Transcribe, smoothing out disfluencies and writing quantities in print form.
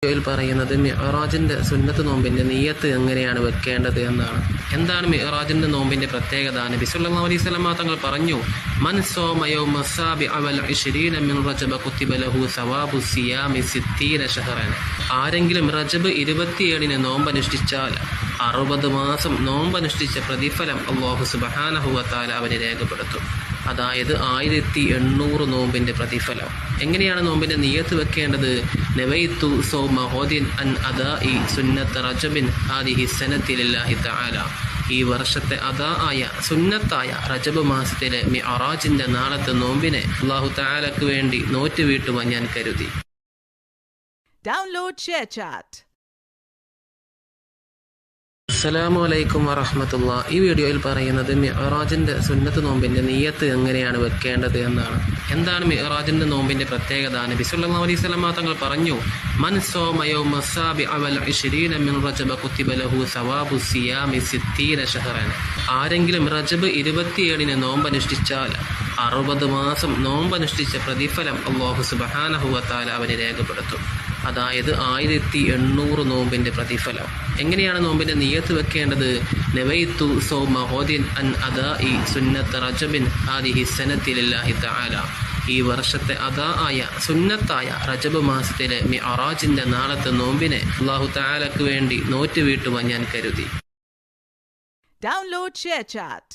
പറയുന്നത് മിഅ്റാജിന്റെ സുന്നത്ത് നോമ്പിന്റെ നിയ്യത്ത് എങ്ങനെയാണ് വെക്കേണ്ടത് എന്നാണ്. എന്താണ് മിഅ്റാജിന്റെ നോമ്പിന്റെ പ്രത്യേകത? നബി സല്ലല്ലാഹു അലൈഹി വസല്ലം തങ്ങൾ പറഞ്ഞു, മൻ സോമ യൗമ സാബിഅ വൽ 20 മിൻ റജബ കുതിബ ലഹു സവാബു സിയാമി 60 ശഹറൻ. ആരെങ്കിലും റജബ് 27 നോമ്പനുഷ്ഠിച്ചാൽ 60 മാസം നോമ്പനുഷ്ഠിച്ച പ്രതിഫലം അല്ലാഹു സുബ്ഹാനഹു വ തആല അവന് രേഖപ്പെടുത്തും. അതായത് 1800 നോമ്പിന്റെ പ്രതിഫലം. എങ്ങനെയാണ് നോമ്പിന്റെ നിയ്യത്ത് വെക്കേണ്ടത്? നവൈതു സൗമ ഗദിൻ അൻ അദാഇ സുന്നത്ത് റജബിൻ ഹാദിഹി സനത്തി ലില്ലാഹി തആല. ഈ വർഷത്തെ അദാആയ സുന്നത്തായ റജബ് മാസത്തിലെ മിഅ്റാജിന്റെ നാളത്തെ നോമ്പിനെ അല്ലാഹു തആലക്ക് വേണ്ടി നോറ്റുവീട്ടുവാൻ ഞാൻ കരുതി. Download ShareChat. അസ്സലാമു അലൈക്കും വറഹ്മത്തുള്ളാഹി. ഈ വീഡിയോയിൽ പറയുന്നത് മിഅ്റാജിന്റെ സുന്നത്ത് നോമ്പിന്റെ നിയ്യത്ത് എങ്ങനെയാണ് വെക്കേണ്ടത് എന്നാണ്. എന്താണ് മിഅ്റാജിന്റെ നോമ്പിന്റെ പ്രത്യേകത? നബി സല്ലല്ലാഹു അലൈഹി വസല്ലം തങ്ങൾ പറഞ്ഞു, മൻ സോമ യൗമ സാബിഅ വൽ 20 മിൻ റജബ കുതിബ ലഹു സവാബു സിയാമി 60 ശഹറൻ. ആരെങ്കിലും റജബ് 27 നോമ്പനുഷ്ഠിച്ചാൽ 60 മാസം നോമ്പനുഷ്ഠിച്ച പ്രതിഫലം അല്ലാഹു സുബ്ഹാനഹു വ തആല അവന് രേഖപ്പെടുത്തും. അതായത് 1800 നോമ്പിന്റെ പ്രതിഫലം. എങ്ങനെയാണ് നോമ്പിന്റെ നിയ്യത്ത് വെക്കേണ്ടത്? നവൈതു സൗമ ഗദിൻ അൻ അദാഇ സുന്നത്ത് റജബിൻ ഹാദിഹി സനത്തി ലില്ലാഹി തആല. ഈ വർഷത്തെ അദാആയ സുന്നത്തായ റജബ് മാസത്തിലെ മിഅ്റാജിന്റെ നാളത്തെ നോമ്പിനെ അല്ലാഹു തആലക്ക് വേണ്ടി നോറ്റുവീട്ടുവാൻ ഞാൻ കരുതി. Download ShareChat.